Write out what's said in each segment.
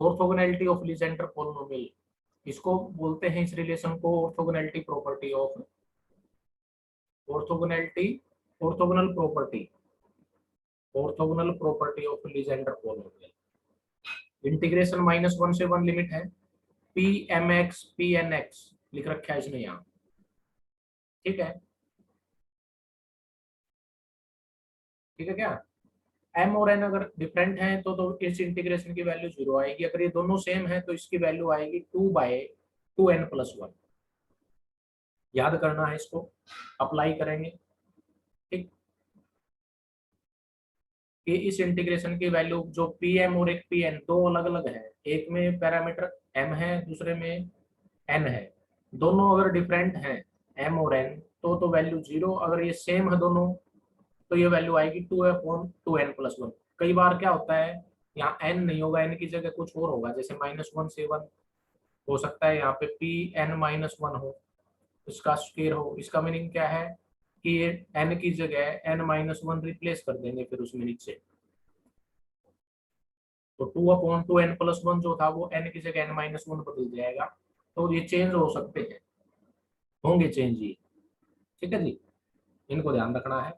Orthogonality of Legendre polynomial, इसको बोलते हैं, इस रिलेशन को orthogonality property of orthogonality orthogonal property orthogonal property of Legendre polynomial. Integration -1 से 1 लिमिट है, p m x p n x लिख रखा है इसमें यहाँ, ठीक है, ठीक है क्या। m और n अगर डिफरेंट हैं तो इस इंटीग्रेशन की वैल्यू 0 आएगी, अगर ये दोनों सेम है तो इसकी वैल्यू आएगी 2/2n+1। याद करना है, इसको अप्लाई करेंगे, ठीक, कि इस इंटीग्रेशन की वैल्यू जो pm और एक pn दो अलग अलग है, एक में पैरामीटर m है दूसरे में n है, दोनों अगर डिफरेंट हैं m और n तो वैल्यू 0, अगर ये सेम है दोनों तो ये वैल्यू आएगी 2/2n+1। कई बार क्या होता है, यहाँ n नहीं होगा, n की जगह कुछ और होगा, जैसे -1 से 1 हो सकता है, यहाँ पे pn-1 हो, इसका स्क्वायर हो। इसका मीनिंग क्या है कि ये n की जगह n-1 रिप्लेस कर देंगे फिर उसमें नीचे, तो 2/2n+1 जो था वो n की जगह n-1 बदल जाएगा। तो ये चेंज हो सकते हैं, होंगे चेंज ये, ठीक है जी, इनको ध्यान रखना है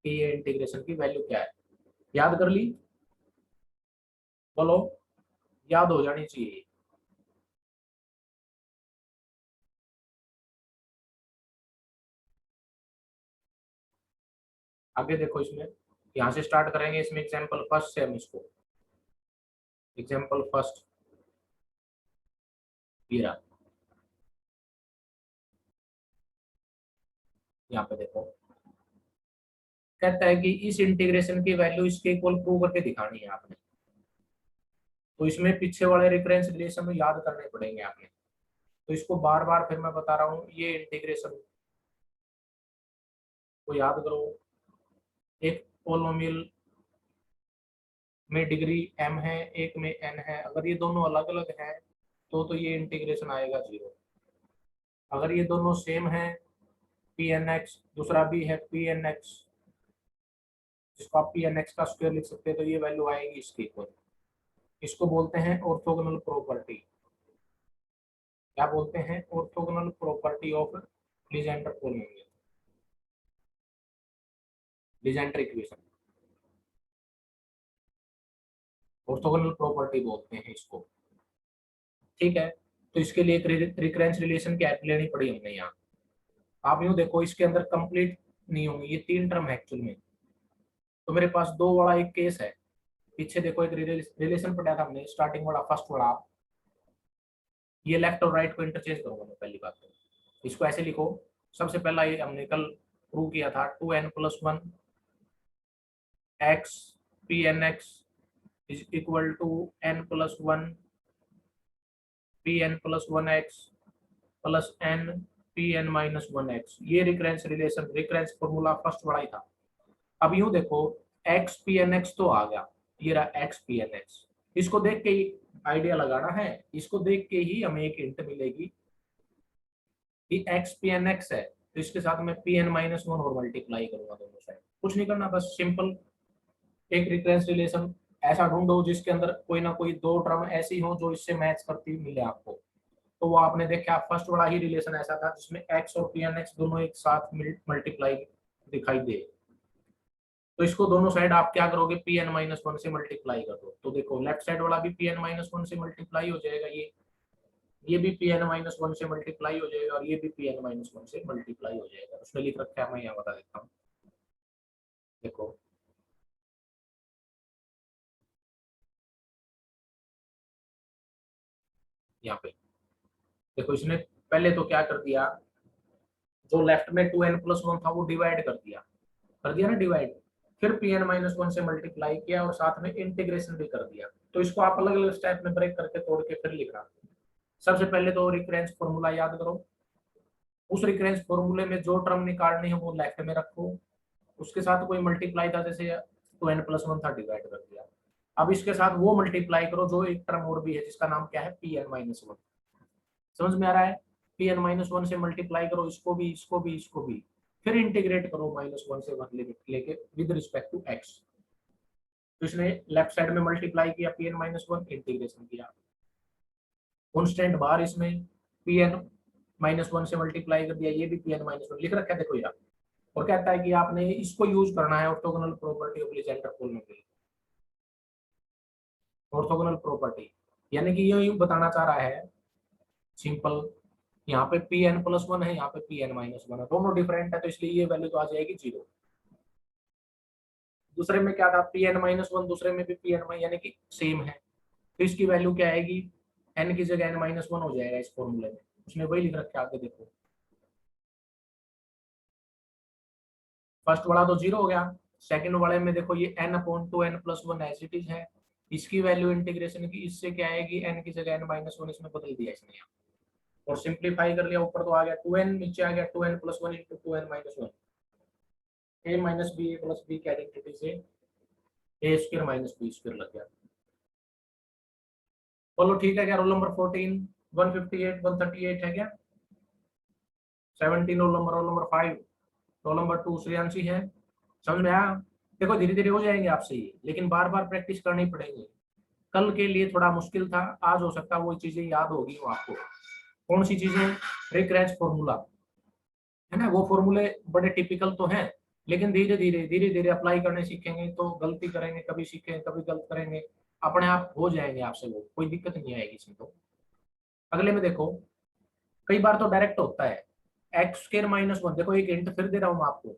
कि ये इंटीग्रेशन की वैल्यू क्या है। याद कर ली, बोलो, याद हो जानी चाहिए। आगे देखो, इसमें यहाँ से स्टार्ट करेंगे, इसमें एग्जांपल फर्स्ट से हम इसको, एग्जांपल फर्स्ट ये रहा, यहाँ पे देखो, कहता है कि इस इंटीग्रेशन की वैल्यू इसके इक्वल प्रूव करके दिखानी है आपने। तो इसमें पीछे वाले रेफरेंस रिलेशन में याद करने पड़ेंगे आपने, तो इसको बार बार फिर मैं बता रहा हूँ, ये इंटीग्रेशन को याद करो। एक पोलोमियल में डिग्री m है, एक में n है, अगर ये दोनों अलग अलग हैं तो ये इंटीग्रेशन आएगा 0। अगर ये दोनों सेम है, पी एन एक्स, दूसरा भी है पी एन एक्स, जिसको आप पी एन एक्स का स्क्वायर लिख सकते हैं, तो ये वैल्यू आएगी इसके इक्वल। इसको बोलते हैं ऑर्थोगोनल प्रॉपर्टी। क्या बोलते हैं? Orthogonal property of Legendre polynomial, Legender equation, orthogonal property बोलते हैं इसको, ठीक है। तो इसके लिए एक रिकरेंस रिलेशन की हेल्प लेनी पड़ी हमने यहाँ। आप यूं देखो, इसके अंदर कंप्लीट नहीं होंगी, ये 3 टर्म है एक्चुअल में, तो मेरे पास 2 वाला एक केस है। पीछे देखो, एक रिलेशन पढ़ा था हमने, स्टार्टिंग वाला फर्स्ट वाला, ये लेफ्ट और राइट को इंटरचेंज करूंगा मैं। पहली बात तो इसको ऐसे लिखो, सबसे पहला ये हमने कल प्रूव किया था, 2n+1 x p n x is equal to n+1 p n+1 x plus n pn-1x। ये recurrence relation, recurrence formula first वाला ही था। अब यूं देखो, x pn-x तो आ गया, ये रहा x pn-x। इसको देख के ही आइडिया लगाना है, इसको देख के ही हमें एक हिंट मिलेगी कि x pn-x है, तो इसके साथ मैं pn-1 और मल्टीप्लाई करूंगा दोनों साइड। कुछ नहीं करना, बस सिंपल एक रिकरेंस रिलेशन ऐसा ढूंढो जिसके अंदर कोई ना कोई 2 टर्म ऐसी हो जो इससे मैच करती मिले आपको। तो वो आपने देखा, फर्स्ट वाला ही रिलेशन ऐसा था जिसमें x और pn-x दोनों एक साथ मल्टीप्लाई दिखाई दे। तो इसको दोनों साइड आप क्या करोगे, pn-1 से मल्टीप्लाई कर दो। तो देखो, लेफ्ट साइड वाला भी pn-1 से मल्टीप्लाई हो जाएगा, ये भी pn-1 से मल्टीप्लाई हो जाएगा, और ये भी pn-1 से मल्टीप्लाई हो जाएगा। उसमें लिख रखा है, मैं यहाँ बता देता हूँ, देखो यहाँ पे देखो, इसने पहले तो क्या कर दिया, जो लेफ्ट में 2n+1 था वो डिवाइड कर दिया ना डिवाइड, फिर pn-1 से मल्टीप्लाई किया और साथ में इंटीग्रेशन भी कर दिया। तो इसको आप अलग अलग स्टेप में ब्रेक करके तोड़ के फिर लिखना। सबसे पहले तो रिकरेंस फॉर्मूला याद करो, उस रिकरेंस फॉर्मूले में जो टर्म निकालनी है वो लेफ्ट में रखो, उसके साथ कोई मल्टीप्लाई था, जैसे 2n+1 था, डिवाइड कर दिया। अब इसके साथ वो मल्टीप्लाई करो जो एक टर्म और भी है, जिसका नाम क्या है, pn-1। समझ में आ रहा है? pn-1 से मल्टीप्लाई करो, इसको भी इसको भी इसको भी, फिर इंटीग्रेट करो -1 से 1 लिमिट लेके विद रिस्पेक्ट टू x। तो इसने लेफ्ट साइड में मल्टीप्लाई किया p n minus one, integration किया। कॉन्स्टेंट बाहर इसमें पी एन माइनस वन से मल्टीप्लाई कर दिया, ये भी पी एन माइनस वन लिख रखा है देखो यार। और कहता है कि आपने इसको यूज करना है ऑर्थोगोनल प्रॉपर्टी ऑफ लीजेंडर खोलने के लिए। ऑर्थोगोनल प्रॉपर्टी यानी कि ये यूं बताना चाह रहा है सिंपल, यहाँ पे पी एन प्लस वन है, यहाँ पे पी एन माइनस वन है, दोनों डिफरेंट है, तो इसलिए ये वैल्यू तो आ जाएगी जीरो। दूसरे में क्या था पी एन माइनस वन, दूसरे में भी पी एन यानी कि सेम है, तो इसकी वैल्यू क्या आएगी, एन की जगह एन माइनस वन हो जाएगा इस फॉर्मूले में। उसने वही लिख रखा है आगे देखो, फर्स्ट वाला तो जीरो हो गया, सेकंड वाले में देखो ये n upon two n plus one as it is है, इसकी वैल्यू इंटीग्रेशन की इससे क्या आएगी, एन की जगह एन माइनस वन इसमें बदल दिया इसने यहाँ, और सिंप्लीफाई कर लिया, ऊपर तो आ गया टू एन, नीचे आ गया two n plus one into two n minus one, a minus b a plus b की आइडेंटिटी से a square minus b square लग गया। बोलो ठीक है क्या, रोल नंबर 14 158 138 है क्या, 17 roll number 5, roll number 2 Shreyanshi है, समझ में आया। देखो धीरे धीरे हो जाएंगे आपसे ये, लेकिन बार बार प्रैक्टिस करनी पड़ेगी। कल के लिए थोड़ा मुश्किल था, आज हो सकता है वो चीजें याद होगी वो आपको। कौन सी चीजें, रिकरेंस फॉर्मूला है ना, वो फॉर्मूले बड़े टिपिकल तो हैं, लेकिन धीरे धीरे अप्लाई करने सीखेंगे तो गलती करेंगे, कभी सीखेंगे कभी गलत करेंगे, अपने आप हो जाएंगे आपसे, वो कोई दिक्कत नहीं आएगी इसमें। तो अगले में देखो, कई बार तो डायरेक्ट होता है एक्स स्क्वायर माइनस वन, देखो एक हिंट फिर दे रहा हूँ आपको,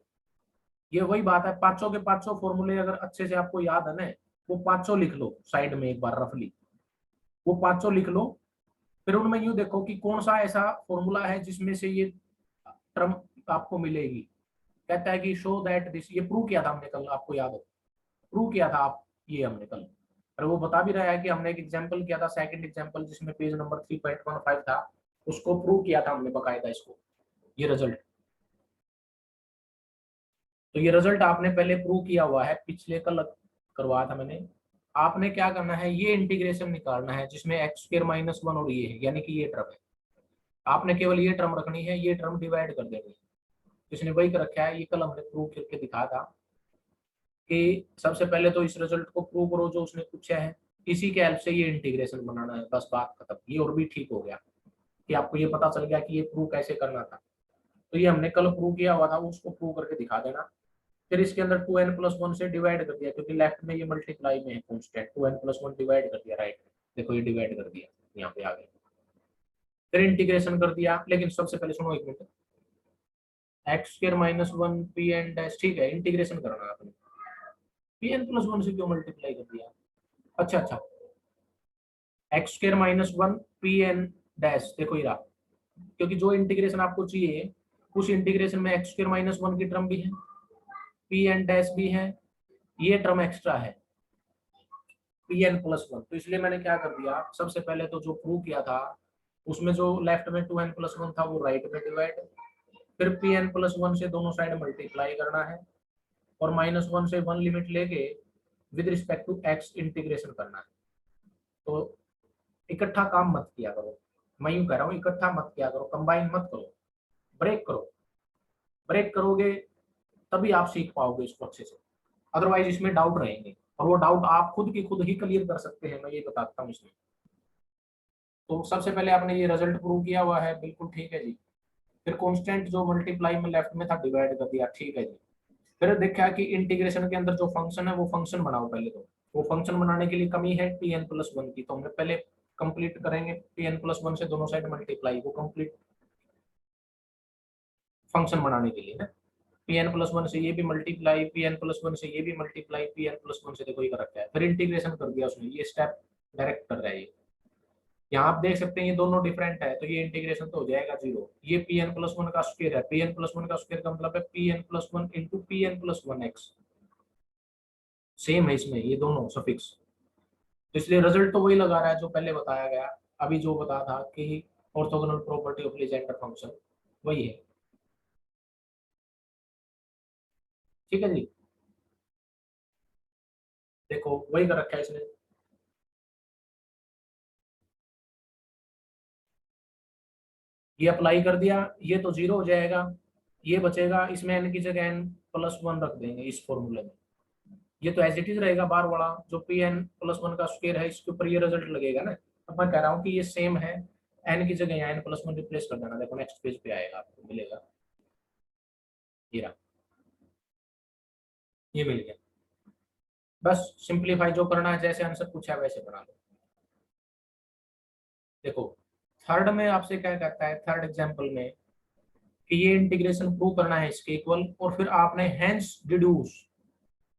ये वही बात है, पांचों के पांचों फॉर्मूले अगर अच्छे से आपको याद है ना, वो पांचों लिख लो साइड में एक बार रफली, वो पांचों लिख लो, फिर उनमें यूं देखो कि कौन सा ऐसा फॉर्मूला है जिसमें से ये टर्म आपको मिलेगी। कहता है कि शो दैट दिस, ये प्रूव किया था हमने कल, आपको याद हो, प्रूव किया था आप ये हमने कल, और वो बता भी रहा है कि हमने एक एग्जांपल किया था, सेकंड एग्जांपल जिसमें पेज नंबर 3.15 था, उसको प्रूव किया था हमने बकायदा इसको, ये रिजल्ट। तो ये रिजल्ट आपने पहले प्रूव किया हुआ है, पिछले कल करवाया था मैंने। आपने क्या करना है, ये इंटीग्रेशन निकालना है जिसमें एक्स स्क्वायर माइनस वन और ये है, यानी कि ये टर्म है, आपने केवल ये टर्म रखनी है, ये टर्म डिवाइड कर देनी है। इसने वही कर रखा है, ये कल हमने प्रूव करके दिखा था कि सबसे पहले तो इस रिजल्ट को प्रूव करो जो उसने पूछा है, इसी के हेल्प से ये इंटीग्रेशन बनाना है, बस बात खत्म। ये और भी ठीक हो गया कि आपको ये पता चल गया कि ये प्रूव कैसे करना था, तो ये हमने कल प्रूव किया हुआ था, उसको प्रूव करके दिखा देना। फिर इसके अंदर टू एन प्लस वन से डिवाइड कर दिया, क्योंकि लेफ्ट में ये मल्टीप्लाई में है constant, two n plus one divide कर दिया, राइट देखो ये डिवाइड कर दिया यहाँ पे आ गया, फिर इंटीग्रेशन कर दिया। लेकिन सबसे पहले सुनो एक minute, x square minus one p n dash, ठीक है इंटीग्रेशन करना है आपने, पी एन प्लस वन से क्यों मल्टीप्लाई कर दिया, अच्छा x square minus one p n dash, देखो ये रहा, क्योंकि जो इंटीग्रेशन आपको चाहिए उस इंटीग्रेशन में एक्स स्क्वायर माइनस वन की टर्म भी है, पी एन डैश भी है, ये टर्म एक्स्ट्रा है पी एन प्लस वन, तो इसलिए मैंने क्या कर दिया, सबसे पहले तो जो प्रूव किया था उसमें जो लेफ्ट में टू एन प्लस वन था वो राइट में डिवाइड, फिर पी एन प्लस वन से दोनों साइड मल्टीप्लाई करना है, और माइनस वन से वन लिमिट लेके with respect to x integration करना है। तो इकट्ठा काम मत किया करो, मैं यूं कह रहा हूँ इकट्ठा मत किया करो, कंबाइन मत करो, ब्रेक करो, ब्रेक करोगे तभी आप सीख पाओगे इसको अच्छे से, अदरवाइज इसमें डाउट रहेंगे, और वो डाउट आप खुद की खुद ही क्लियर कर सकते हैं, मैं ये बताता हूँ इसमें। तो सबसे पहले आपने ये रिजल्ट प्रूव किया हुआ है, बिल्कुल ठीक है जी। फिर कांस्टेंट जो मल्टीप्लाई में लेफ्ट में था डिवाइड कर दिया, ठीक है जी। फिर देखा कि इंटीग्रेशन के अंदर जो फंक्शन है वो फंक्शन बनाओ पहले, तो वो फंक्शन बनाने के लिए कमी है टी एन प्लस वन की, तो हमने पहले कंप्लीट करेंगे टी एन प्लस वन से दोनों साइड मल्टीप्लाई, वो कंप्लीट फंक्शन बनाने के लिए ना, पी एन प्लस वन से ये भी multiply, p n plus one से ये भी multiply, p n plus one से देखो ये कर रखा है, फिर इंटीग्रेशन कर दिया उसने, ये स्टेप डायरेक्ट कर रहा है ये, यहाँ आप देख सकते हैं ये दोनों डिफरेंट है, तो ये इंटीग्रेशन तो हो जाएगा जीरो, ये पी एन प्लस वन का स्क्वायर है, पी एन प्लस वन का स्क्वायर का मतलब है p n plus one into p n plus one x, same है इसमें ये दोनों सफिक्स, तो इसलिए रिजल्ट तो वही लगा रहा है जो पहले बताया गया, अभी जो बता था कि orthogonal property of Legender function वही है, ठीक है जी। देखो वही कर रखा है इसने, ये अप्लाई कर दिया, ये तो जीरो हो जाएगा, ये बचेगा, इसमें एन की जगह एन प्लस वन रख देंगे इस फॉर्मूले में, ये तो एज इट इज रहेगा बार वाला, जो पी एन प्लस वन का स्क्वायर है इसके ऊपर ये रिजल्ट लगेगा ना। अब मैं कह रहा हूँ कि ये सेम है, एन की जगह यहाँ एन प्लस वन रिप्लेस कर देना, देखो नेक्स्ट पेज पे आएगा आपको मिलेगा, ये रहा, ये मिल गया। बस सिंप्लीफाई जो करना है, जैसे आंसर पूछा है वैसे बना लो। देखो थर्ड में आपसे क्या कहता है, थर्ड एग्जांपल में कि ये इंटीग्रेशन प्रूव करना है इसके इक्वल, और फिर आपने हेंस डिड्यूस,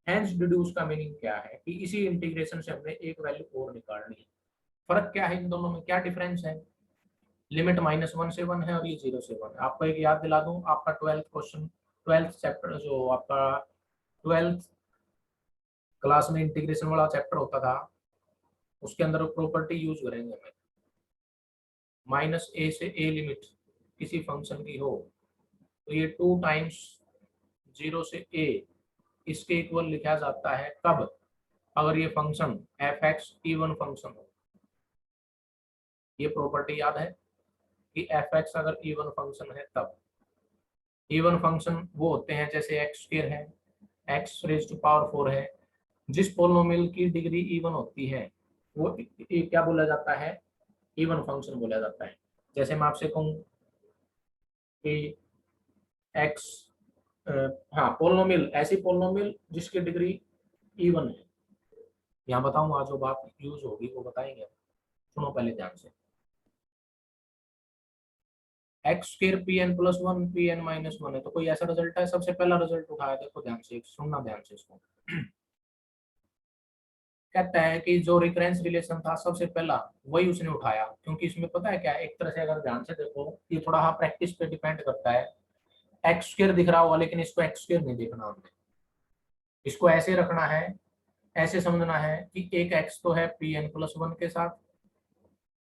हेंस डिड्यूस का मीनिंग क्या है कि इसी इंटीग्रेशन से हमने एक वैल्यू और निकालनी है। फर्क क्या है इन दोनों में, क्या डिफरेंस है, लिमिट -1 से 1 है और ये 0 से 1 है। आपको एक याद दिला दूं, आपका 12th क्वेश्चन, 12th चैप्टर जो आपका 12th क्लास में इंटीग्रेशन वाला चैप्टर होता था, उसके अंदर प्रॉपर्टी यूज करेंगे हमें, -a से a लिमिट किसी फंक्शन की हो तो ये 2 टाइम्स 0 से a इसके इक्वल लिखा जाता है कब, अगर ये function F x even function हो। ये प्रॉपर्टी याद है कि एफ एक्स अगर इवन फंक्शन है तब। इवन फंक्शन वो होते हैं जैसे एक्स स्क्वायर है, एक्स रेज टू पावर 4 है, जिस पोलिनोमियल की डिग्री इवन होती है वो क्या बोला जाता है, इवन फंक्शन बोला जाता है। जैसे मैं आपसे कहूँ कि एक्स, हाँ पोलिनोमियल, ऐसी पोलिनोमियल जिसकी डिग्री इवन है। यहाँ बताऊंगा जो बात यूज होगी वो बताएंगे, सुनो पहले ध्यान से। X square p n plus one p n minus one है, तो कोई ऐसा रिजल्ट है, सबसे पहला रिजल्ट उठाया, देखो ध्यान से सुनना, ध्यान से इसको। कहता है कि जो रिकरेंस रिलेशन था सबसे पहला वही उसने उठाया, क्योंकि इसमें पता है क्या, एक तरह से अगर ध्यान से देखो ये थोड़ा हाँ प्रैक्टिस पे डिपेंड करता है। एक्स स्क्र दिख रहा होगा लेकिन इसको एक्स स्क्र नहीं देखना हमने, इसको ऐसे रखना है, ऐसे समझना है कि एक एक्स तो है पी एन प्लस वन के साथ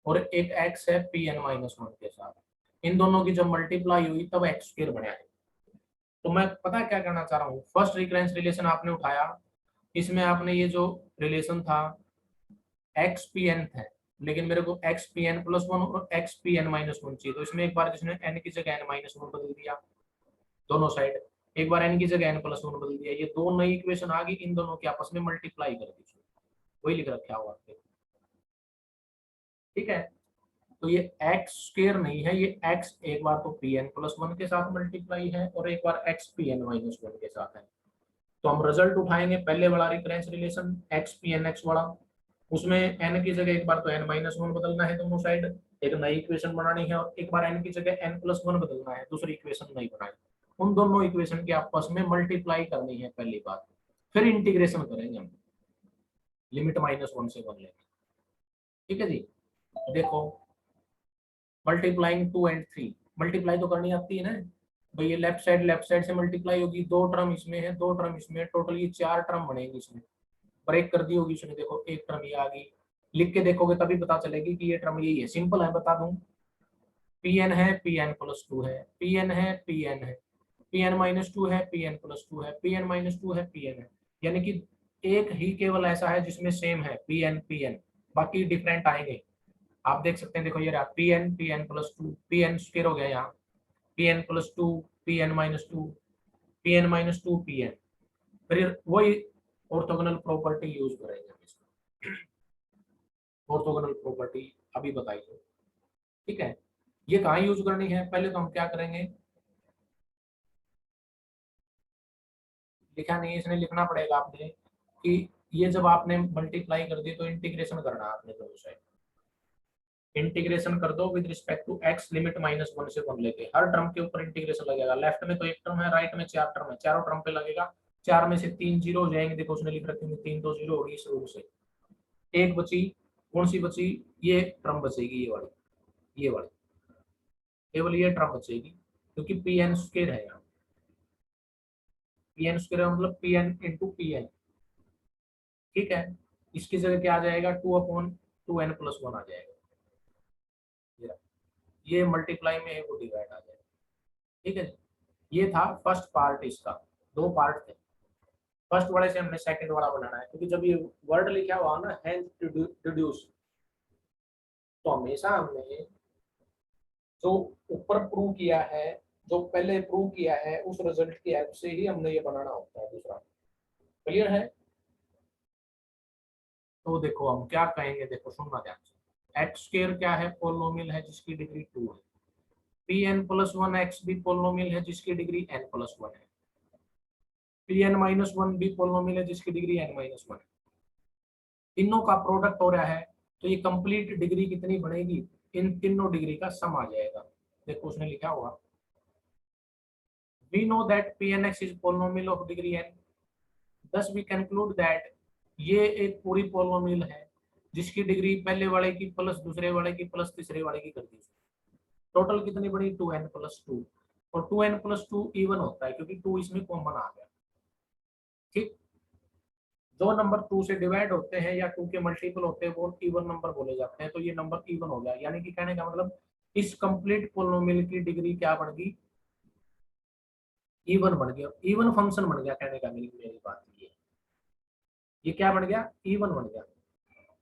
और एक एक्स है पी एन माइनस वन के साथ, इन दोनों की जब मल्टीप्लाई हुई तब एक्स स्क्र बना है। तो मैं पता है क्या करना चाह रहा हूँ, फर्स्ट रिकरेंस रिलेशन आपने उठाया, इसमें आपने ये जो रिलेशन था एक्स पी एन है, लेकिन मेरे को x p n plus one और x p n minus one चाहिए, तो इसमें एक बार जिसने एन की जगह एन माइनस वन बदल दिया दोनों साइड, एक बार एन की जगह एन प्लस वन बदल दिया, ये दो नई इक्वेशन आ गई, इन दोनों की आपस में मल्टीप्लाई कर दी, वही लिख रखा हुआ आपके, ठीक है। तो ये एक्स स्क्र नहीं है, ये एक्स एक बार तो पी एन प्लस वन के साथ मल्टीप्लाई है और एक बार x p n minus one के साथ है। तो हम रिजल्ट उठाएंगे पहले वाला recurrence relation x p n x वाला, उसमें एन की जगह एक बार तो एन माइनस वन बदलना है दोनों साइड, एक नई इक्वेशन बनानी है, और एक बार एन की जगह एन प्लस वन बदलना है, दूसरी इक्वेशन नहीं बनानी, उन दोनों इक्वेशन की आपस में मल्टीप्लाई करनी है पहली बात, फिर इंटीग्रेशन करेंगे हम, लिमिट -1 से 1 लेंगे, ठीक है जी। देखो मल्टीप्लाइंग 2 एंड 3, मल्टीप्लाई तो करनी आती है ना भाई, ये लेफ्ट साइड से मल्टीप्लाई होगी, दो टर्म इसमें है दो टर्म इसमें, टोटल ये 4 टर्म बनेगी, इसमें ब्रेक कर दी होगी उसने, देखो एक टर्म ये आ गई, लिख के देखोगे तभी पता चलेगी कि ये टर्म यही है, सिंपल है, बता दूं, पी एन है पी एन प्लस टू है, पी एन है पी एन है, पी एन माइनस टू है पी एन प्लस टू है, पी एन माइनस टू है पी एन है, यानी कि एक ही केवल ऐसा है जिसमें सेम है पी एन, बाकी डिफरेंट आएंगे। आप देख सकते हैं, देखो ये रहा p n plus two, p n square हो गया यहाँ, p n plus two, p n minus two, p n minus two p n, फिर वही ऑर्थोगोनल प्रॉपर्टी यूज करेंगे हम इसको, ऑर्थोगोनल प्रॉपर्टी अभी बताइए, ठीक है। ये कहाँ यूज करनी है, पहले तो हम क्या करेंगे, लिखा नहीं है इसने, लिखना पड़ेगा आपने कि ये जब आपने मल्टीप्लाई कर दी तो इंटीग्रेशन करना है आपने दोनों साइड, इंटीग्रेशन कर दो with respect to x limit -1 से 1 लेके, हर टर्म के ऊपर इंटीग्रेशन लगेगा, लेफ्ट में तो एक टर्म है, राइट में 4 टर्म है, चारों टर्म पे लगेगा, 4 में से 3 जीरो हो जाएंगे, देखो उसने लिख रखे हैं 3 तो जीरो होगी इस रूल से, एक बची, कौन सी बची, ये टर्म बचेगी, ये वाली, ये वाली, केवल ये टर्म बचेगी, क्योंकि पी एन स्क्वायर है यहाँ, पी एन स्क्वायर मतलब p n into p n, ठीक है। इसकी जगह क्या आ जाएगा, 2/2 n प्लस वन आ जाएगा, ये मल्टीप्लाई में है वो डिवाइड आ जाएगा, ठीक है। ये था फर्स्ट पार्ट, इसका दो पार्ट थे, फर्स्ट वाले से हमने सेकंड वाला बनाना है, क्योंकि जब ये वर्ड लिखा हुआ ना हैंस डिड्यूस, तो हमेशा हमने जो ऊपर प्रूव किया है, जो पहले प्रूव किया है उस रिजल्ट की हेल्प से ही हमने ये बनाना होता है दूसरा, क्लियर है। तो देखो हम क्या कहेंगे, देखो सुनना ध्यान से। एक्स स्क्वायर क्या है, पोलिनोमियल है जिसकी डिग्री 2 है। P n plus one x भी पोलिनोमियल है जिसकी डिग्री एन प्लस वन है। पी एन माइनस वन भी पोलिनोमियल है जिसकी डिग्री एन माइनस वन है। तीनों का प्रोडक्ट हो रहा है, तो ये कंप्लीट डिग्री कितनी बनेगी, इन तीनों डिग्री का सम आ जाएगा। देखो उसने लिखा हुआ, we know that pnx is polynomial of degree n, thus we conclude that ये एक पूरी पोलिनोमियल है जिसकी डिग्री पहले वाले की प्लस दूसरे वाले की प्लस तीसरे वाले की कर दी। टोटल कितनी बड़ी, 2n प्लस टू, और 2n प्लस टू इवन होता है क्योंकि 2 इसमें कॉमन आ गया। ठीक, जो नंबर 2 से डिवाइड होते हैं या 2 के मल्टीपल होते हैं वो इवन नंबर बोले जाते हैं। तो ये नंबर इवन हो गया, यानी कि कहने का मतलब इस कंप्लीट पोलिनोमियल की डिग्री क्या बन गई, इवन बन गया, इवन फंक्शन बन गया। कहने का मीनिंग मेरी बात ये क्या बन गया, इवन बन गया।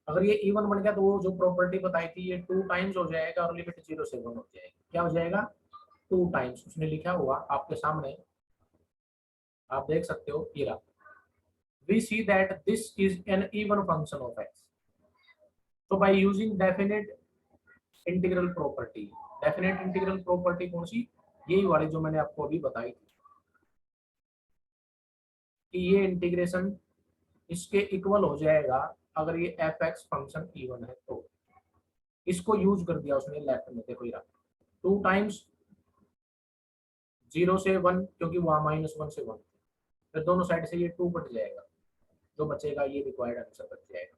अगर ये इवन बन गया तो वो जो प्रॉपर्टी बताई थी ये 2 टाइम्स हो जाएगा और लिमिट 0 से 1 हो जाएगी। क्या हो जाएगा, 2 टाइम्स। उसने लिखा हुआ आपके सामने, आप देख सकते हो, ये रहा। We see that this is an even function of x. So by using definite integral property, definite integral property कौन सी, यही वाली जो मैंने आपको अभी बताई थी कि ये इंटीग्रेशन इसके इक्वल हो जाएगा अगर ये एफ एक्स फंक्शन इवन है। तो इसको यूज कर दिया उसने लेफ्ट में, देखो ये 2 टाइम्स 0 से 1, क्योंकि वहां -1 से 1, फिर दोनों साइड से ये 2 कट जाएगा, जो बचेगा ये रिक्वायर्ड आंसर बच जाएगा।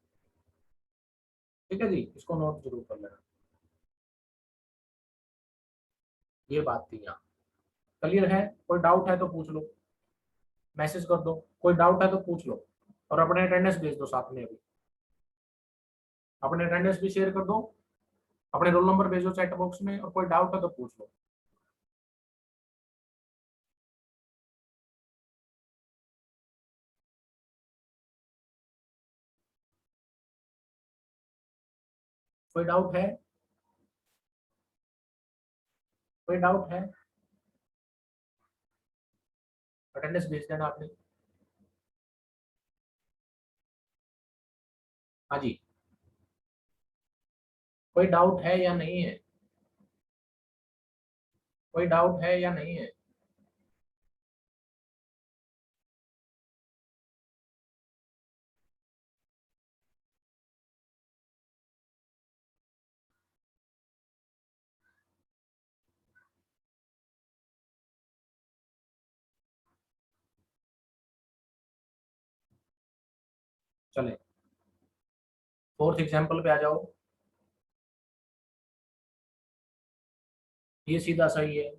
ठीक है जी, इसको नोट जरूर कर लेना। ये बात थी यहाँ, क्लियर है? कोई डाउट है तो पूछ लो, मैसेज कर दो, कोई डाउट है तो पूछ लो, और अपने अटेंडेंस भेज दो साथ में। अभी अपने अटेंडेंस भी शेयर कर दो, अपने रोल नंबर भेजो चैट बॉक्स में, और कोई डाउट है तो पूछ लो। कोई डाउट है, कोई डाउट है? अटेंडेंस भेज देना आपने। हाँ जी, कोई डाउट है या नहीं है? कोई डाउट है या नहीं है? चले फोर्थ एग्जाम्पल पे आ जाओ। ये सीधा सही है,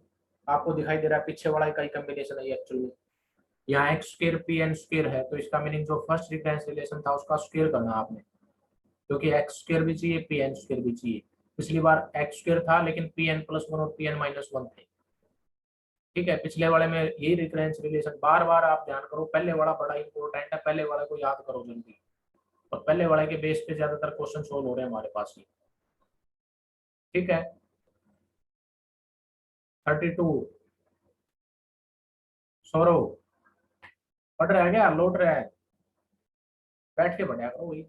आपको दिखाई दे रहा है पीछे वाला का ही कॉम्बिनेशन है एक्चुअली। यहाँ x square p n square है, तो इसका मीनिंग जो फर्स्ट रिफरेंस रिलेशन था उसका स्क्वायर करना आपने, क्योंकि एक्स स्क्वायर भी चाहिए पी एन स्क्वायर भी चाहिए। पिछली बार एक्स स्क्वायर था लेकिन पी एन प्लस वन और पी एन माइनस वन थे। ठीक है, पिछले वाले में यही रिफरेंस रिलेशन, बार बार आप ध्यान करो, पहले वाला बड़ा इंपॉर्टेंट है, पहले वाले को याद करो जल्दी, और पहले वाले के बेस पे ज्यादातर क्वेश्चन सोल्व हो रहे हैं हमारे पास ही। ठीक है, 32 सौरव पढ़ रहा है क्या, लौट रहा है? बैठ के पढ़ा करो वही।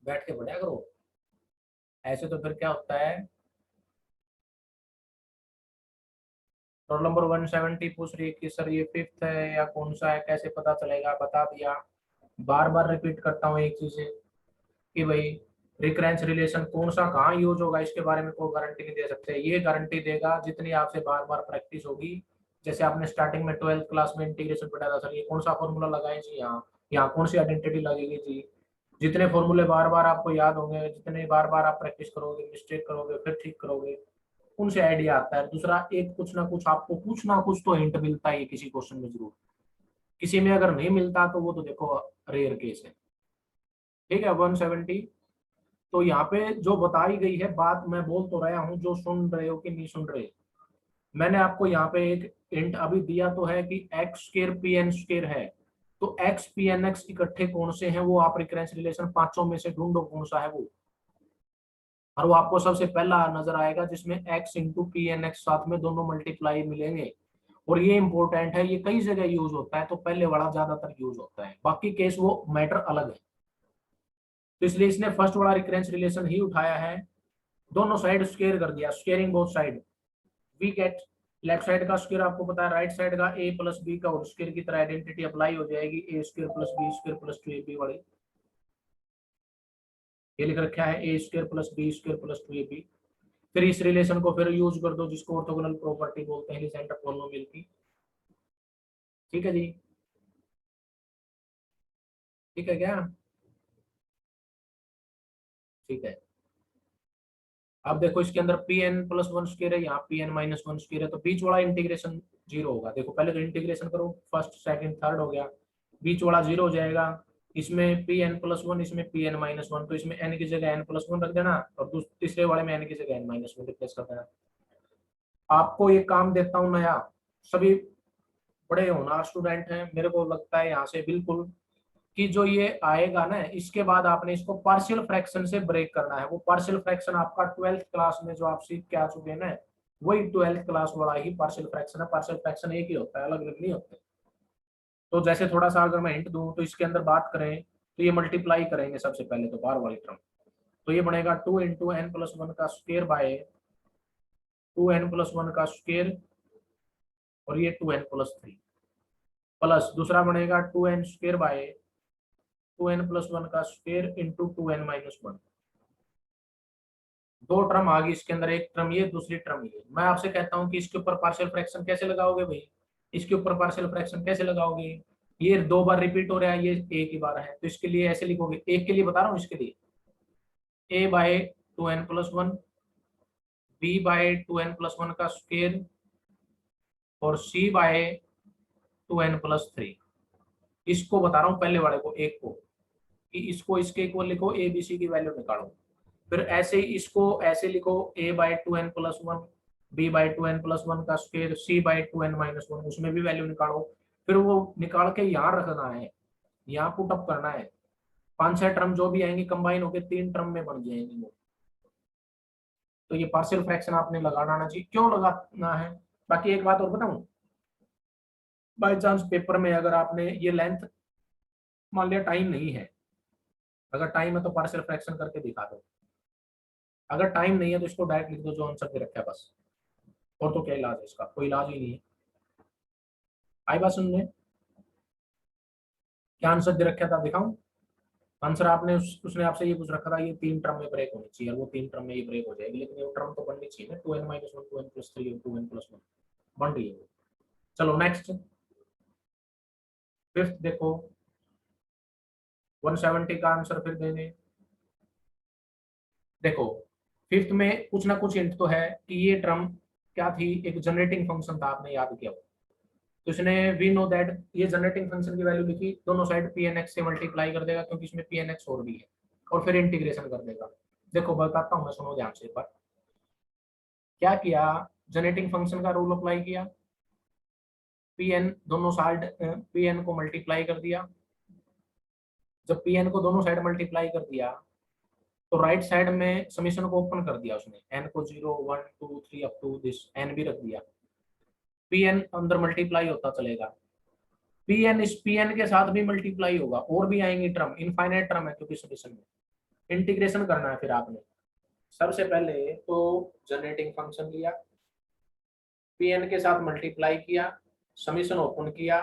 बैठ के पढ़ा करो, ऐसे तो फिर क्या होता है। रोल नंबर 170 पूछ रही है कि सर ये फिफ्थ है या कौन सा है, कैसे पता चलेगा, बता दिया। बार बार रिपीट करता हूँ एक चीज कि भाई रिकरेंस रिलेशन कौन सा कहाँ यूज होगा इसके बारे में कोई गारंटी नहीं दे सकते। ये गारंटी देगा जितनी आपसे बार बार प्रैक्टिस होगी। जैसे आपने स्टार्टिंग में 12th क्लास में इंटीग्रेशन पढ़ा था, सर ये कौन सा फॉर्मूला लगाए जी, यहाँ यहाँ कौन सी आइडेंटिटी लगेगी जी। जितने फॉर्मूले बार बार आपको याद होंगे, जितने बार बार आप प्रैक्टिस करोगे, मिस्टेक करोगे, फिर ठीक करोगे, उनसे आइडिया आता है। दूसरा, एक कुछ ना कुछ आपको कुछ ना कुछ तो हिंट मिलता है किसी क्वेश्चन में जरूर, किसी में अगर नहीं मिलता तो वो तो देखो रेयर केस है। ठीक है, 170। तो यहाँ पे जो बताई गई है बात, मैं बोल तो रहा हूँ, जो सुन रहे हो कि नहीं सुन रहे, मैंने आपको यहाँ पे एक हिंट अभी दिया तो है कि x square p n square है, तो एक्स पी एन एक्स इकट्ठे कौन से हैं वो आप रिकरेंस रिलेशन पांचों में से ढूंढो कौन सा है वो, और वो आपको सबसे पहला नजर आएगा जिसमें x into p n x साथ में दोनों मल्टीप्लाई मिलेंगे, और ये इंपॉर्टेंट है, ये कई जगह यूज होता है, तो पहले वाला ज्यादातर यूज होता है, बाकी केस वो मैटर अलग है। तो इसलिए इसने फर्स्ट वाला रिकरेंस रिलेशन ही उठाया है, दोनों साइड स्क्वायर कर दिया, squaring both side. We get left side का स्क्वायर आपको पता है, राइट साइड का ए प्लस बी का होल स्क्वायर की तरह आइडेंटिटी अप्लाई हो जाएगी, a square plus b square plus 2ab वाली। ये लिख रखा है a square plus b square plus 2ab। फिर इस रिलेशन को फिर यूज कर दो जिसको ऑर्थोगोनल प्रॉपर्टी बोलते हैं सेंटर पॉलिनोमियल की। ठीक है जी, ठीक है क्या? ठीक है। अब देखो इसके अंदर p n plus one square है, यहाँ p n minus one square है, तो बीच वाला इंटीग्रेशन जीरो होगा। देखो पहले तो इंटीग्रेशन करो, फर्स्ट सेकंड थर्ड हो गया, बीच वाला जीरो हो जाएगा। इसमें पी एन प्लस वन, इसमें पी एन माइनस वन, तो इसमें एन की जगह एन प्लस वन रख देना, और तीसरे वाले में एन की जगह एन माइनस वन रिप्लेस कर देना। आपको ये काम देता हूँ नया, सभी बड़े होनहार स्टूडेंट हैं, मेरे को लगता है यहाँ से बिल्कुल कि जो ये आएगा ना, इसके बाद आपने इसको पार्शियल फ्रैक्शन से ब्रेक करना है। वो पार्शियल फ्रैक्शन आपका 12th क्लास में जो आप सीख के आ चुके हैं ना, वही 12th क्लास वाला ही पार्शियल फ्रैक्शन है। पार्शियल फ्रैक्शन एक ही होता है, अलग अलग नहीं होते। तो जैसे थोड़ा सा अगर मैं हिंट दूं, तो इसके अंदर बात करें तो ये मल्टीप्लाई करेंगे सबसे पहले तो बाहर वाली टर्म, तो ये बनेगा 2 × n+1 का स्क्वायर बाय 2n+1 का स्क्वायर, और ये 2n+3, प्लस दूसरा बनेगा 2n² बाय 2n+1 का स्क्वायर इंटू 2n-1। दो टर्म आ गई इसके अंदर, एक टर्म ये, दूसरी टर्म ये। मैं आपसे कहता हूँ कि इसके ऊपर पार्शियल फ्रैक्शन कैसे लगाओगे भाई, इसके ऊपर पार्शियल फ्रैक्शन कैसे लगाओगे? ये दो बार रिपीट हो रहा है, ये एक ही बार है, तो इसके लिए ऐसे लिखोगे, एक के लिए बता रहा हूँ, इसके लिए a bye 2n+1, b bye 2n+1 का स्क्वायर, और c बाय 2n+3। इसको बता रहा हूँ पहले वाले को, एक को, कि इसको इसके इक्वल लिखो, ए बी सी की वैल्यू निकालो। फिर ऐसे ही इसको ऐसे लिखो, a bye 2n+1, b bye 2n+1 का स्क्वायर, c बाय 2n-1, उसमें भी वैल्यू निकालो। फिर वो निकाल के यहाँ रखना है, यहाँ पुट अप करना है। 5-6 टर्म जो भी आएंगी कंबाइन होकर 3 टर्म में बन जाएंगी वो। तो ये पार्शियल फ्रैक्शन आपने लगाना आना चाहिए, क्यों लगाना है। बाकी एक बात और बताऊं, बाई चांस पेपर में अगर आपने ये लेंथ, मान लिया टाइम नहीं है, अगर टाइम है तो पार्शियल फ्रैक्शन करके दिखा दो, अगर टाइम नहीं है तो इसको डायरेक्ट लिख दो जो आंसर दे रखा है बस। और तो क्या इलाज है इसका, कोई इलाज ही नहीं है। आई बात सुनने, क्या आंसर दे रखा था दिखाऊं? आंसर आपने उसने आपसे ये पूछ रखा था, ये 3 टर्म में ब्रेक होनी चाहिए, और वो 3 टर्म में ये ब्रेक हो जाएगी, लेकिन ये टर्म तो बननी चाहिए ना, 2n-1, 2n+3 और 2n+1 बन रही है। चलो नेक्स्ट, फिफ्थ देखो, 170 का आंसर फिर देंगे। देखो फिफ्थ में कुछ ना कुछ हिंट तो है कि ये टर्म क्या थी, एक जनरेटिंग फंक्शन था, आपने याद किया हो। तो इसने वी नो दैट, ये जनरेटिंग फंक्शन की वैल्यू लिखी, दोनों साइड पी एन एक्स से मल्टीप्लाई कर देगा, क्योंकि इसमें पी एन एक्स और भी है, और फिर इंटीग्रेशन कर देगा। देखो बताता हूँ मैं, सुनो ध्यान से एक बार। क्या किया, जनरेटिंग फंक्शन का रूल अप्लाई किया, पी एन दोनों साइड पी एन को मल्टीप्लाई कर दिया। जब पी एन को दोनों साइड मल्टीप्लाई कर दिया, तो राइट साइड में समीशन को ओपन कर दिया उसने, एन को 0 1 2 3 अप टू दिस एन भी रख दिया। पी एन अंदर मल्टीप्लाई होता चलेगा, पी एन इस पी एन के साथ भी मल्टीप्लाई होगा, और भी आएंगी टर्म, इनफाइनाइट टर्म है क्योंकि समीशन में। इंटीग्रेशन करना है फिर आपने, सबसे पहले तो जनरेटिंग फंक्शन लिया, पी एन के साथ मल्टीप्लाई किया, समीशन ओपन किया,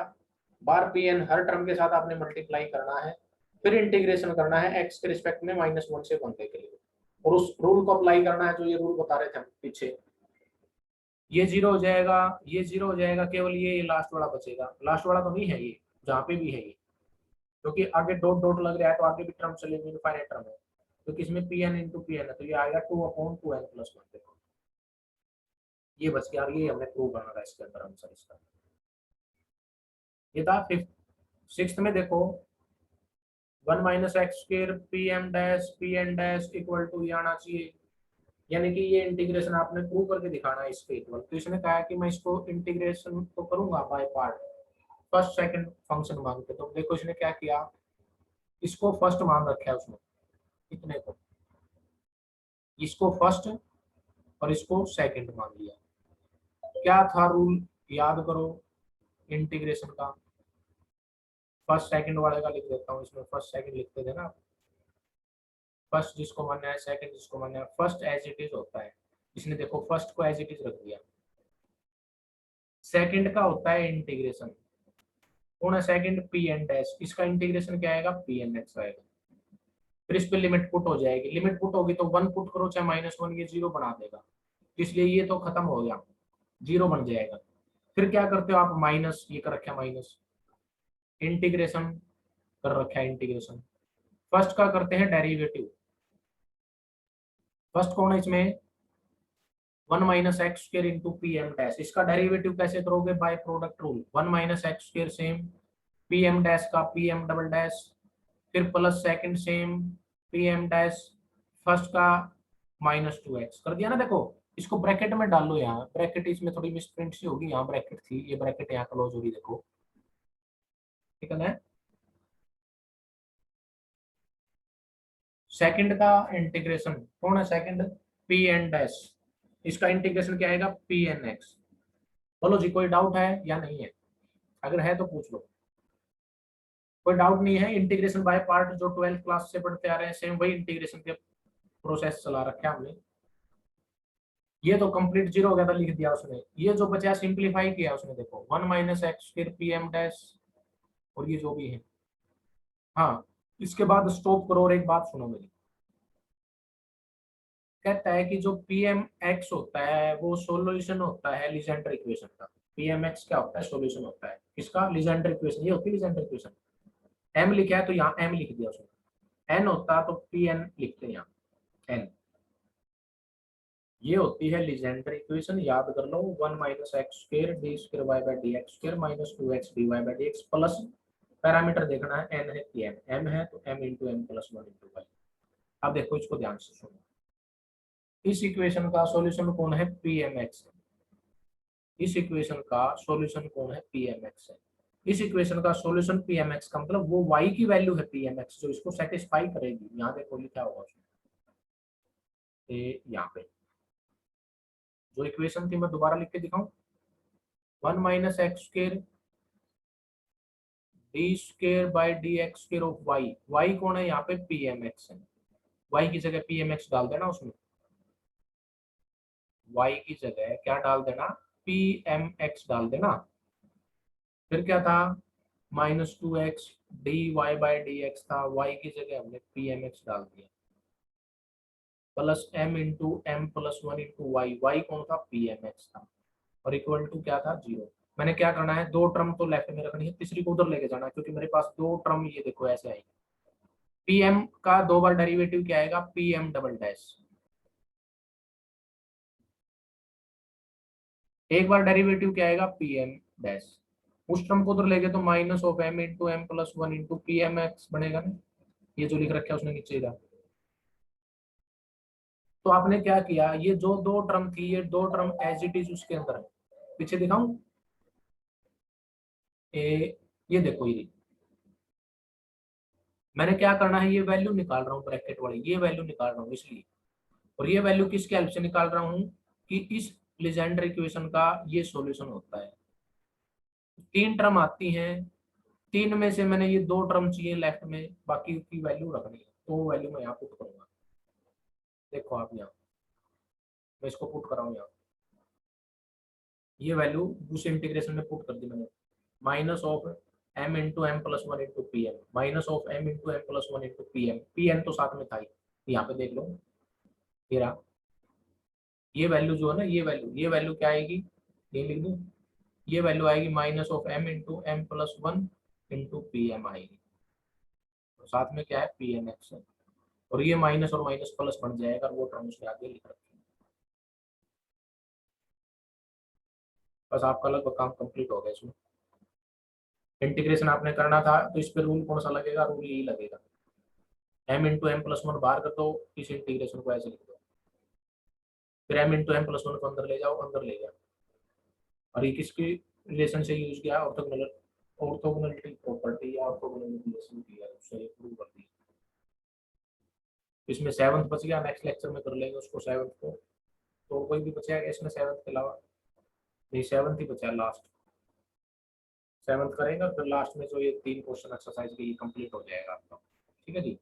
बार पी एन हर टर्म के साथ आपने मल्टीप्लाई करना है, फिर इंटीग्रेशन करना है एक्स के रिस्पेक्ट में -1 से 1 के लिए, और उस रूल को अप्लाई करना है जो ये रूल बता रहे थे पीछे। ये जीरो हो जाएगा, ये जीरो हो जाएगा, केवल ये लास्ट वाला बचेगा। लास्ट वाला तो नहीं है ये, जहाँ पे भी है ये, क्योंकि आगे डॉट डॉट लग रहा है तो आगे भी टर्म चलेंगे, इनफाइनाइट टर्म है, क्योंकि इसमें p n into p n है, तो ये आएगा 2/2n+1। देखो ये बच गया, और ये हमने प्रूव करना था इसके अंदर आंसर इसका। ये था फिफ्थ। सिक्स्थ में देखो, 1 - x² p m dash p n dash equal to ये आना चाहिए, यानी कि ये इंटीग्रेशन आपने प्रूव करके दिखाना है इसके इक्वल। तो इसने कहा कि मैं इसको इंटीग्रेशन तो करूंगा by part, first second function मांगते, तो देखो इसने क्या किया, इसको फर्स्ट मान रखा है उसने, इतने को, इसको फर्स्ट और इसको सेकंड मान लिया। क्या था रूल, याद करो इंटीग्रेशन का, फर्स्ट सेकंड वाले का लिख देता हूँ, इसमें फर्स्ट सेकंड लिखते थे ना, फर्स्ट जिसको मानना है, सेकंड जिसको मानना है, फर्स्ट एज इट इज होता है, इसने देखो फर्स्ट को एज इट इज रख दिया। सेकंड का होता है इंटीग्रेशन, कौन है सेकंड, पी एन डैश, इसका इंटीग्रेशन क्या आएगा, पी एन एक्स आएगा। फिर इस पे लिमिट पुट हो जाएगी, लिमिट पुट होगी तो वन पुट करो चाहे -1, ये जीरो बना देगा, इसलिए ये तो खत्म हो गया, जीरो बन जाएगा। फिर क्या करते हो आप, माइनस, ये कर रखा है माइनस, इंटीग्रेशन कर रखा है इंटीग्रेशन, फर्स्ट का करते हैं डेरिवेटिव, फर्स्ट कौन है इसमें, 1 - x² into p m dash, इसका डेरिवेटिव कैसे करोगे, by product rule, 1 - x² same, p m dash का पी एम डबल डैश, फिर plus second same p m dash, first का -2x कर दिया ना। देखो इसको ब्रैकेट में डाल लो, यहाँ ब्रैकेट, इसमें थोड़ी मिसप्रिंट सी होगी, यहाँ ब्रैकेट थी, ये ब्रैकेट यहाँ क्लोज हो रही, देखो ठीक है ना। सेकंड का इंटीग्रेशन कौन है, सेकंड पी एन डैश, इसका इंटीग्रेशन क्या आएगा, पी एन एक्स। बोलो जी कोई डाउट है या नहीं है, अगर है तो पूछ लो। कोई डाउट नहीं है, इंटीग्रेशन बाय पार्ट जो 12th क्लास से पढ़ते आ रहे हैं, सेम वही इंटीग्रेशन के प्रोसेस चला रखा है हमने। ये तो कंप्लीट जीरो हो गया था, लिख दिया उसने, ये जो बचा सिंपलीफाई किया उसने, देखो 1 - x पी एम डैश, और ये जो भी है। हाँ, इसके बाद स्टॉप करो और एक बात सुनो मेरी, कहता है कि जो पी एम एक्स होता है वो सोल्यूशन होता है लीजेंडर इक्वेशन का। पी एम एक्स क्या होता है, सोल्यूशन होता है किसका, लीजेंडर इक्वेशन, ये होती है लीजेंडर इक्वेशन। एम लिखा है तो यहाँ एम लिख दिया उसने, एन होता तो पी एन लिखते हैं यहाँ, एन, ये होती है लीजेंडर इक्वेशन, याद कर लो, 1 - x² d² y/dx² -2x dy by dx, plus parameter देखना है, एन है कि एम है तो m into m plus 1 into y. अब देखो इसको ध्यान से सुनो, इस इक्वेशन का सॉल्यूशन कौन है, पी एम एक्स है, इस इक्वेशन का सॉल्यूशन कौन है, पी एम एक्स है। इस इक्वेशन का सॉल्यूशन पी एम एक्स का मतलब वो y की वैल्यू है पी एम एक्स जो इसको सेटिस्फाई करेगी। यहाँ देखो लिखा होगा यहाँ पे जो इक्वेशन थी, मैं दोबारा लिख के दिखाऊं, 1 - x² d² of Y, y कौन है यहाँ पे, पी एम एक्स है, वाई की जगह पी एम एक्स डाल देना उसमें, वाई की जगह क्या डाल देना, पी एम एक्स डाल देना। फिर क्या था, -2x dy/dx था, y की जगह हमने पी एम एक्स डाल दिया, plus m into m plus 1 into y, y कौन था, पी एम एक्स था, और इक्वल टू क्या था, जीरो। मैंने क्या करना है, दो टर्म तो लेफ्ट में रखनी है, तीसरी को उधर लेके जाना है, क्योंकि मेरे पास दो टर्म ये देखो ऐसे आएंगे। पी एम का दो बार डेरिवेटिव क्या आएगा, पी एम डबल डैश, एक बार डेरिवेटिव क्या आएगा, पी एम डैश, उस टर्म को उधर लेके तो -m into m plus 1 into p m x बनेगा ना, ये जो लिख रखा है उसने नीचे इधर। तो आपने क्या किया, ये जो दो टर्म थी, ये दो टर्म एज इट इज उसके अंदर है, पीछे दिखाऊं, ये देखो, ये मैंने क्या करना है, ये वैल्यू निकाल रहा हूँ ब्रैकेट वाली, ये वैल्यू निकाल रहा हूँ इसलिए, और ये वैल्यू किसके हेल्प से निकाल रहा हूँ, कि इस लीजेंडर इक्वेशन का ये सॉल्यूशन होता है। तीन टर्म आती हैं, तीन में से मैंने ये दो टर्म चाहिए लेफ्ट में, बाकी की वैल्यू रखनी है, तो वैल्यू मैं यहाँ पुट करूंगा। देखो आप यहाँ, मैं इसको पुट कर रहा हूँ यहाँ, ये वैल्यू उस इंटीग्रेशन में पुट कर दी मैंने, -m into m plus 1 into p m, -m into m plus 1 into p m, p n तो साथ में था ही, यहाँ पे देख लो, ये वैल्यू जो है ना, ये वैल्यू क्या आएगी, ये लिख दूं, ये वैल्यू आएगी -m into m plus 1 into p m आएगी, तो साथ में क्या है, पी एन एक्स है, और ये माइनस और माइनस प्लस बन जाएगा, और वो टर्म उसके आगे लिख रखी है। बस आपका लगभग काम कंप्लीट हो गया इसमें। इंटीग्रेशन आपने करना था तो इस पे रूल कौन सा लगेगा, रूल यही लगेगा, m इंटू एम प्लस 1 बाहर कर दो, इस इंटीग्रेशन को ऐसे लिख दो, फिर m इंटू एम प्लस 1 को अंदर ले जाओ, अंदर ले जाओ, और ये किसकी रिलेशन से यूज किया, ऑर्थोगोनलिटी प्रॉपर्टी या ऑर्थोगोनलिटी रिलेशन किया, उससे प्रूव कर दिया। इसमें सेवंथ बच गया, नेक्स्ट लेक्चर में कर लेंगे उसको, सेवंथ को, तो कोई भी बचेगा इसमें सेवंथ के अलावा। नहीं, 7th ही बचा है लास्ट। 7th करेंगे और फिर लास्ट में जो ये 3 क्वेश्चन एक्सरसाइज के ये कंप्लीट हो जाएगा आपका। ठीक है जी।